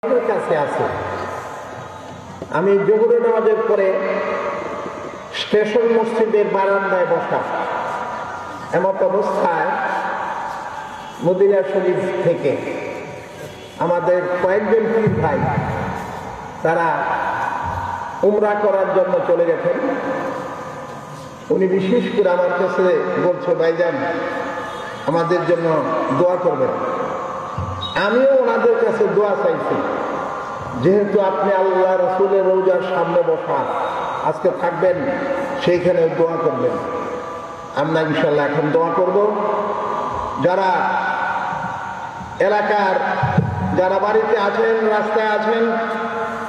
কাছে আছে। আমি জোহরের নামাজের পরে স্টেশন মসজিদের বারান্দায় বসা, এমত অবস্থায় মদিনা শরীফ থেকে আমাদের কয়েকজন পীর ভাই তারা উমরা করার জন্য চলে গেছেন। উনি বিশেষ করে আমার কাছে বলছে, ভাইজান আমাদের জন্য দোয়া করবেন। আমিও ওনাদের কাছে দোয়া চাইছি, যেহেতু আপনি আল্লাহ রাসূলের রওজার সামনে বসা, আজকে থাকবেন, সেইখানে দোয়া করবেন। আমরা ইনশাল্লাহ এখন দোয়া করব। যারা এলাকার, যারা বাড়িতে আছেন, রাস্তায় আছেন,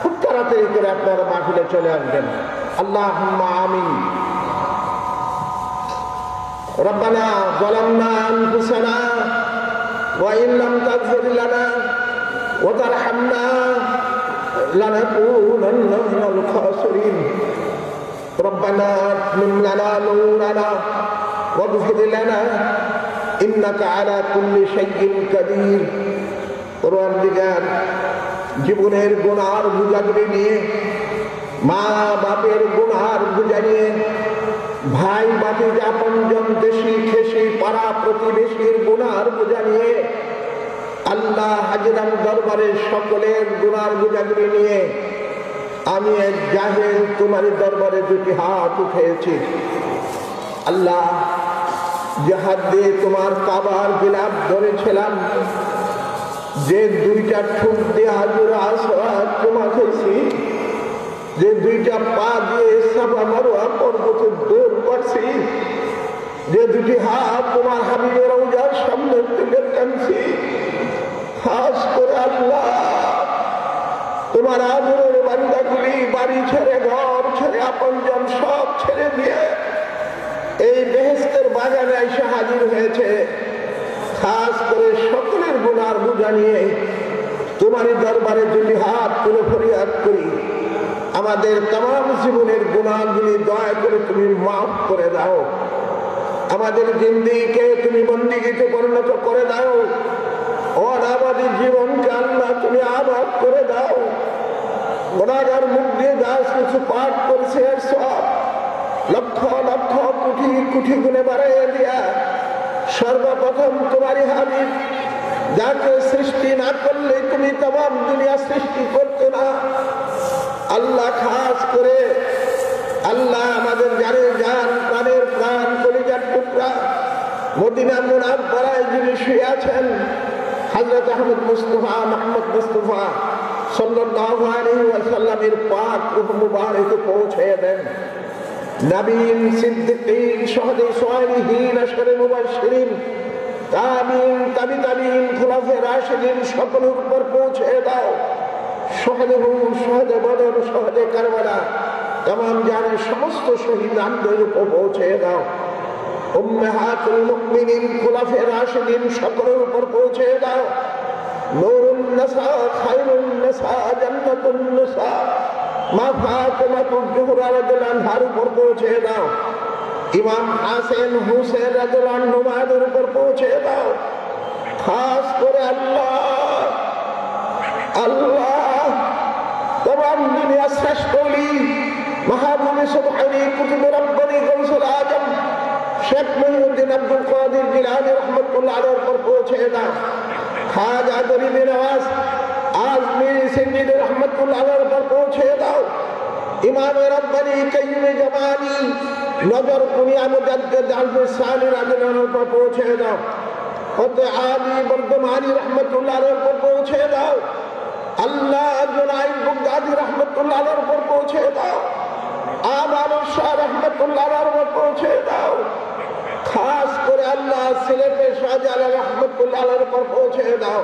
খুব তাড়াতাড়ি করে আপনারা মাহফিলে চলে আসবেন। আল্লাহুম্মা আমিন। রব্বানা যালামনা আনফুসানা ওয়া ইন লাম তাগফির লানা ওয়া তারহামনা লানাকুনান্না মিনাল খাসিরিন। রব্বানা আতমিম লানা নূরানা ওয়াগফির লানা ইন্নাকা আলা কুল্লি শাইইন কাদির। পরওয়ারদিগার, জীবনের গুনার বোঝাগুলি নিয়ে, মা বাপের গুনার বোঝা নিয়ে, ভাই ভাতিজা আপনজন দেশি খেসি পাড়া প্রতিবেশীর গুনার বোঝা নিয়ে, আল্লাহ হাজিরাম দরবারের সকলের গুনার বোঝাগুলি নিয়ে আমি এক জাহেল তোমার দরবারে দুটি হাত উঠেছি। আল্লাহ, যে হাত দিয়ে তোমার কাবার গিলাফ ধরেছিলাম, যে দুইটা ঠোঁট দিয়ে হাজুর আসওয়াদ তোমা খেয়েছি, যে দুইটা পা দিয়ে সাফা মারওয়া পর্বতে দৌড় করছি, যে দুটি হাত তোমার হাবিবের রওজার সামনে তুলে টানছি, খাস করে আল্লাহ তোমার আদরের বান্দাগুলি বাড়ি ছেড়ে, ঘর ছেড়ে, আপনজন সব ছেড়ে দিয়ে এই বেহেশতের বাগানে এসে হাজির হয়েছে। খাস করে সকলের গুনার বোঝা নিয়ে তোমারই দরবারে যদি হাত তুলে ফরিয়াদ করি, আমাদের तमाम জীবনের গুনাহগুলি দয়া করে তুমি মাফ করে দাও। আমাদের জিন্দেগিকে তুমি বন্দেগিতে পরিণত করে দাও। অনাবাদী জীবনকে আল্লাহ তুমি আবাদ করে দাও। গুনাহগার মুখ দিয়ে যা কিছু পাঠ করেছে এর সওয়াব লক্ষ লক্ষ কোটি কোটি গুণে বাড়াইয়া দিয়া সর্বপ্রথম তোমারই হাবিব, যাকে সৃষ্টি না করলে তুমি तमाम দুনিয়া সৃষ্টি করতে না। আল্লাহ, খাস করে আল্লাহ আমাদের জানের জান, প্রাণের প্রাণ, কলিজার টুকরা মদিনা মুনাওয়ারায় যিনি শুয়ে আছেন, হযরত আহমদ মুস্তাফা মুহাম্মদ মুস্তাফা সাল্লাল্লাহু আলাইহি ওয়াসাল্লামের পাক রূহ মুবারকে পৌঁছে দেন। নবীন, সিদ্দিকীন, শুহাদা, সালিহিন, আশরে মুবাশশিরিন, তাবিঈন, তাবিঈন, খুলাফায়ে রাশিদিন সকলের উপর পৌঁছে দাও। শহীদ বদর, শহীদ কারবালা, तमाम জানের সমস্ত শহীদদের উপর পৌঁছে দাও। উম্মাহাতুল মুমিনিন, খুলাফায়ে রাশিদিন সকলের উপর পৌঁছে দাও। নূরুন নাসা, খায়রুন নাসা, জান্নাতুন নাসা, মা ফাতিমাতুল জোহরা রাদিয়াল্লাহু আনহার উপর পৌঁছে দাও। ইমাম হাসান হুসাইন রাদিয়াল্লাহু আনহুমাদের উপর পৌঁছে দাও। খাস করে আল্লাহ तमाम दुनिया श्रेष्ठ ओली महाबूबे सुबहानी कुतुब रब्बानी गौसुल आजम शेख मुहिउद्दीन अब्दुल कादिर जिलानी रहमतुल्लाह अलैह पर पहुंचे ना। ख्वाजा गरीब नवाज आजमीरी सिंधी रहमतुल्लाह अलैह पर पहुंचे दाओ। इमाम रब्बानी कय्यूम जमानी नजर कुनिया मुजद्दिद अल्फी सानी रादियाल्लाहु अन्हु पर पहुंचे दाओ। फते आली बर्दमानी रहमतुल्लाह अलैह पर पहुंचे दाओ। अल्लाह जुनाइद बुगदादी रहमतुल्लाह अलैह पर पहुंचे दाओ। आमानु शाह रहमतुल्लाह अलैह पर पहुंचे दाओ। खास करे अल्लाह सिलेटे शाहजालाल रहमतुल्लाह अलैह पर पहुंचे दाओ।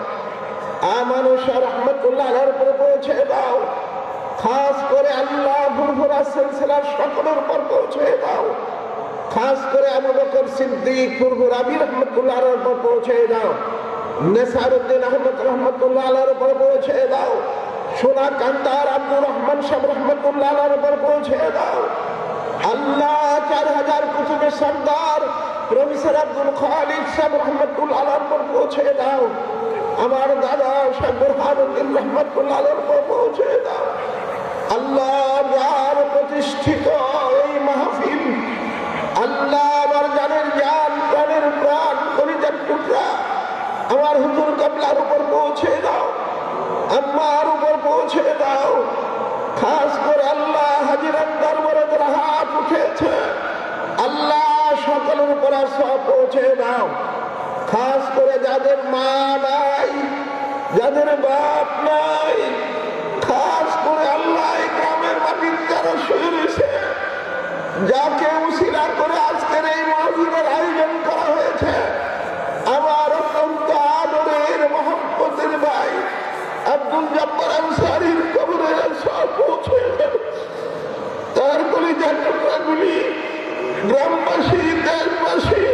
आमानु शाह रहमतुल्लाह अलैह पर पहुंचे दाओ। खास करे अल्लाह बुरबुरा सिलसिला সকলের पर पहुंचे दाओ। खास करे अबू बकर सिद्दीक बुरबुराबी रहमतुल्लाह अलैह पर पहुंचे दाओ। नेसारुद्दीन अहमद रहमतुल्लाह अलैह पर पहुंचे दाओ। सोना कंदार अब्दुल रहमान शाह रहमतुल्लाह अलैह पर पहुंचे दाओ। अल्लाह 4000 कुतुबे सरदार प्रोफेसर अब्दुल खालिद साहब रहमतुल्लाह अलैह पर पहुंचे दाओ। আমার দাদা শেখ বুরহানুদ্দিন রহমতুল্লাহ আলাইহির উপর পৌঁছে দাও। আল্লাহ যার প্রতিষ্ঠিত এই মাহফিল, আল্লাহ আমার জানের জান, প্রাণের প্রাণ, কলিজার টুকরা আমার হুজুর কিবলার উপর পৌঁছে দাও, আমার উপর পৌঁছে দাও। খাস করে আল্লাহ হাজিরান দরবারে যারা হাত উঠেছে, আল্লাহ সকলের উপর সব পৌঁছে দাও। খাস করে যাদের মা নাই, যাদের বাপ নাই, খাস করে আল্লাহ গ্রামের মাটির যারা শুয়ে রয়েছে, যাকে উসিলা করে আজকের এই মাহফিলের আয়োজন করা হয়েছে, আমার অত্যন্ত আদরের মহব্বতের ভাই আব্দুল জব্বার আনসারীর কবরে সব পৌঁছে তার কলিজার টুকরাগুলি গ্রামবাসী, দেশবাসী,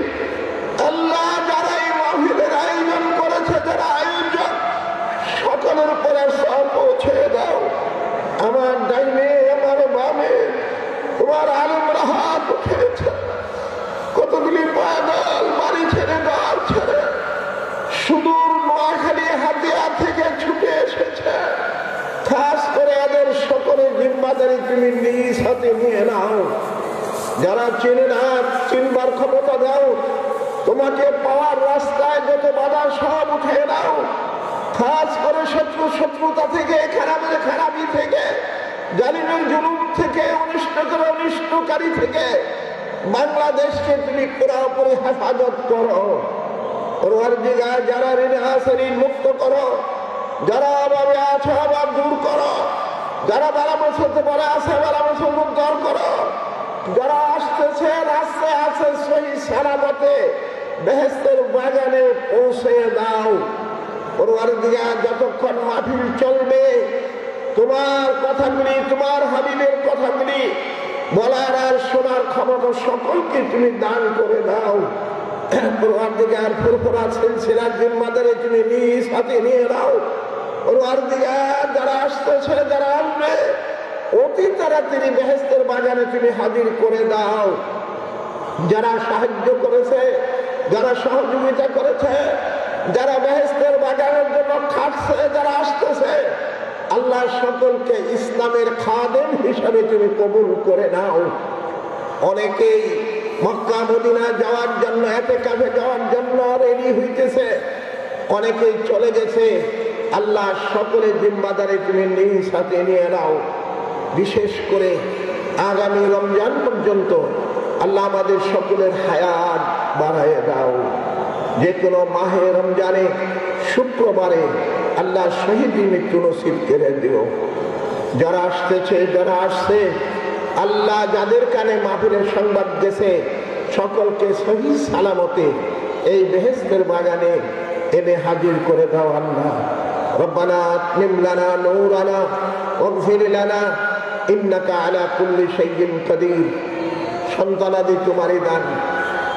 আল্লাহ যারা এই মাহফিলের আয়োজন করেছে, যারা আয়োজক, সকলের উপরে সব পৌঁছে দাও। আমার ডাইনে আমার বামে তোমার আলমরা হাত উঠেছে, কতগুলি পাগল বাড়ি ছেড়ে ঘর ছেড়ে সুদূর নোয়াখালী হাতিয়া থেকে ছুটে এসেছে। খাস করে এদের সকলের জিম্মাদারি তুমি নিজ হাতে নিয়ে নাও। যারা চিনে না, চিনবার ক্ষমতা দাও। তোমাকে পাওয়ার রাস্তায় যত বাধা সব উঠে নাও। খাস করে শত্রুতা থেকে, খারাপের খারাপি থেকে, জালিমের জুলুম থেকে, অনিষ্টকারী থেকে বাংলাদেশকে তুমি পুরোপুরি হেফাজত করো। যারা ঋণে আছে ঋণ মুক্ত করো, যারা অভাবে আছে অভাব দূর করো, যারা বালা বছরতে পরে আছে বালা বছর উদ্ধার করো, যারা আসতেছে রাস্তায় আছে সহি সালামতে বেহেশতের বাগানে পৌঁছে দাও। যতক্ষণ মাহফিল চলবে তোমার কথাগুলি, তোমার হাবিবের কথাগুলি বলার আর শোনার ক্ষমতা সকলকে তুমি দান করে দাও। তুমি নিজ হাতে নিয়ে নাও। যারা আসতেছে, যারা আসবে, অতি তাড়াতাড়ি বেহেশতের বাগানে তুমি হাজির করে দাও। যারা সাহায্য করেছে, যারা সহযোগিতা করেছে, যারা বেহেশতের বাগানের জন্য খাটছে, যারা আসতেছে, আল্লাহ সকলকে ইসলামের খাদেম হিসাবে তুমি কবুল করে নাও। অনেকেই মক্কা মদিনা যাওয়ার জন্য, ইতিকাফে যাওয়ার জন্য রেডি হইতেছে, অনেকেই চলে গেছে। আল্লাহ সকলের জিম্মাদারি তুমি নিজ হাতে নিয়ে নাও। বিশেষ করে আগামী রমজান পর্যন্ত আল্লাহ আমাদের সকলের হায়াত বাড়ায় দাও। যে কোনো মাহে রমজানে শুক্রবারে আল্লাহ শহীদ মৃত্যু নসিব করে দিও। যারা আসতেছে, যারা আসছে, আল্লাহ যাদের কানে মাহফিলের সংবাদ গেছে সকলকে সহি সালামতে এই বেহেশতের বাগানে এনে হাজির করে দাও। আল্লাহ রব্বানা আতমিম লানা নূরানা ওয়াগফির লানা ইন্নাকা আলা কুল্লি শাইইন কাদির। সন্তানাদি তোমারই দান,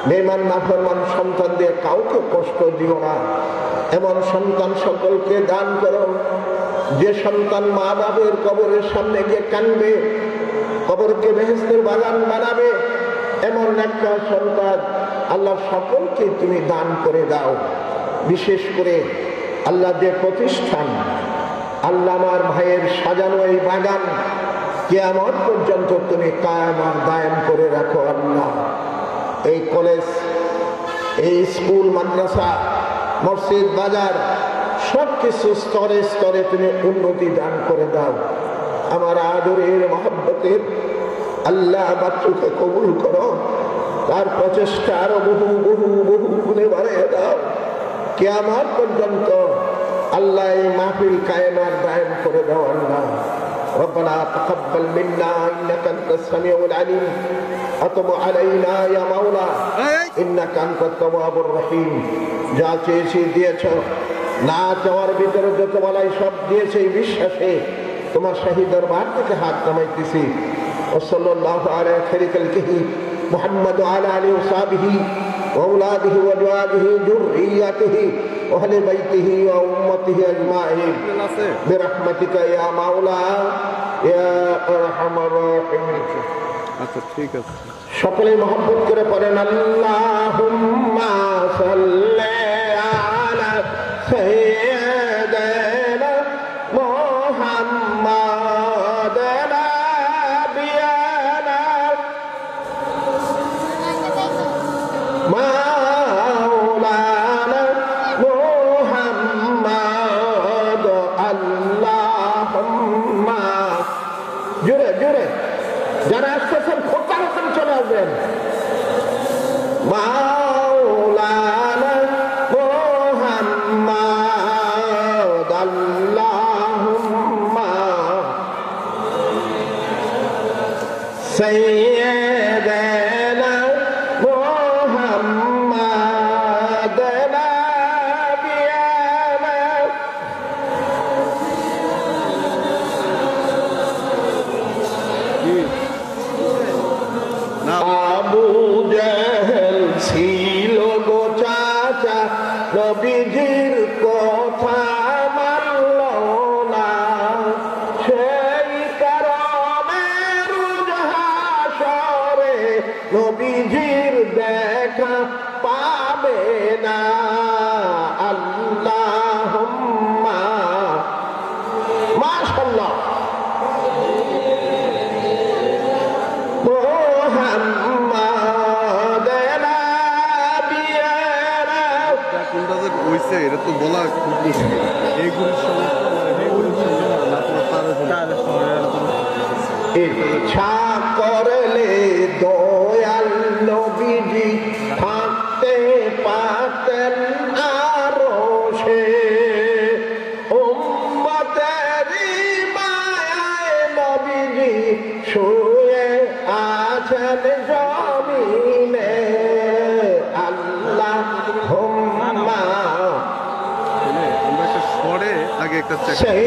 বেঈমান নাফরমান সন্তান দিয়ে কাউকে কষ্ট দিও না। এমন সন্তান সকলকে দান করো যে সন্তান মা বাবার কবরের সামনে গিয়ে কাঁদবে, কবরকে বেহেশতের বাগান বানাবে, এমন একটা সন্তান আল্লাহ সকলকে তুমি দান করে দাও। বিশেষ করে আল্লাহ যে প্রতিষ্ঠান, আল্লাহ আমার ভাইয়ের সাজানো এই বাগান কিয়ামত পর্যন্ত তুমি কায়েম আর দায়েম করে রাখো। আল্লাহ এই কলেজ, এই স্কুল, মাদ্রাসা, মসজিদ, বাজার সবকিছু স্তরে স্তরে তুমি উন্নতি দান করে দাও। আমার আদরের মহব্বতের আল্লাহ বাচ্চুকে কবুল করো, তার প্রচেষ্টা আরো বহু বহু বহু গুণে বাড়িয়ে দাও। কিয়ামত পর্যন্ত আল্লাহ এই মাহফিল কায়েম আর দায়েম করে দাও। আল্লাহ ربنا تقبل منا انك انت السميع العليم وتب علينا يا مولا انك انت التواب الرحيم। যা চেয়েছি দিয়েছো, না চাওয়ার ভিতরে যত বলাই সব দিয়েছে এই বিশ্বাসে তোমার শাহী দরবার থেকে হাত নামাইতেছি। ওয়াসাল্লাল্লাহু আলা খাইরি খালকিহি মুহাম্মদ ওয়া আলা আলিহি ওয়া সাহবিহি ওয়া আওলাদিহি ওয়া আজওয়াজিহি যুররিয়াতিহি ওয়া আহলি বাইতিহি ওয়া উম্মতিহি আজমাইন বিরহমাতিকা ইয়া মাওলা ইয়া আরহামার রাহিমিন। আচ্ছা ঠিক আছে, সকলে মহব্বত করে পড়েন আল্লাহুম্মা সাল্লি আলা সাইয়্যিদিনা যারা আসতেছেন খোঁচা হোসেন চলে আসবেন। মাওলানা মুহাম্মদ আল্লাহুম্মা সাইয়্যিদানা মুহাম্মদ নাবিয়ানা আবু জেহেল ছিল গো চাচা নবীজির কথা মানল না, সেই কারণে রোজ হাশরে নবীজির দেখা পাবে না। আল্লাহুম্মা মাশাআল্লাহ এটা তো বলা খুব মুশকিল। এইগুলোর ইচ্ছা করলে দয়াল নবীজি থাকতে পারতেন আরো সে, উম্মতেরই মায়ায় নবীজি শুয়ে আছেন জমিনে। আল্লাহুম্মা আমরা একটা স্বরে আগে একটা সেই